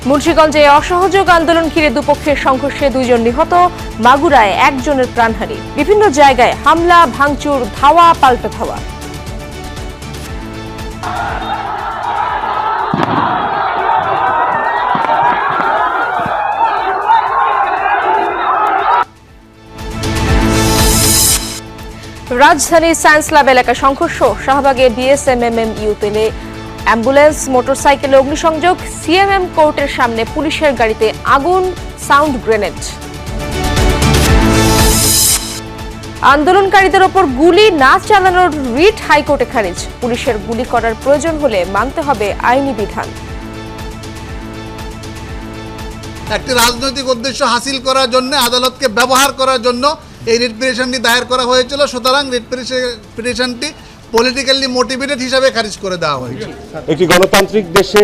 মুন্সিগঞ্জে অসহযোগ আন্দোলন ঘিরে দুপক্ষের সংঘর্ষে 2 জন নিহত, মাগুরায় 1 জনের প্রাণহানি। বিভিন্ন জায়গায় হামলা, ভাঙচুর, ধাওয়া পাল্টা ধাওয়া। রাজধানী সায়েন্স ল্যাব এলাকায় সংঘর্ষ, শাহবাগে বিএসএমএম ইউতেলে অ্যাম্বুলেন্স, মোটরসাইকেলে অগ্নিসংযোগ, সিএমএম কোর্টের সামনে পুলিশের গাড়িতে আগুন, সাউন্ড গ্রেনেড। আন্দোলনকারীদের ওপর গুলি না চালানোর রিট হাইকোর্টে খারিজ। পুলিশের গুলি করার প্রয়োজন হলে মানতে হবে আইনি বিধান। একটি রাজনৈতিক উদ্দেশ্য হাসিল করার জন্য, আদালতকে ব্যবহার করার জন্য এই রিট পিটিশনটি দায়ের করা হয়েছিল। সুতরাং রিট পিটিশনটি পলিটিক্যালি মোটিভেটেড হিসাবে খারিজ করে দেওয়া হয়েছে। একটি গণতান্ত্রিক দেশে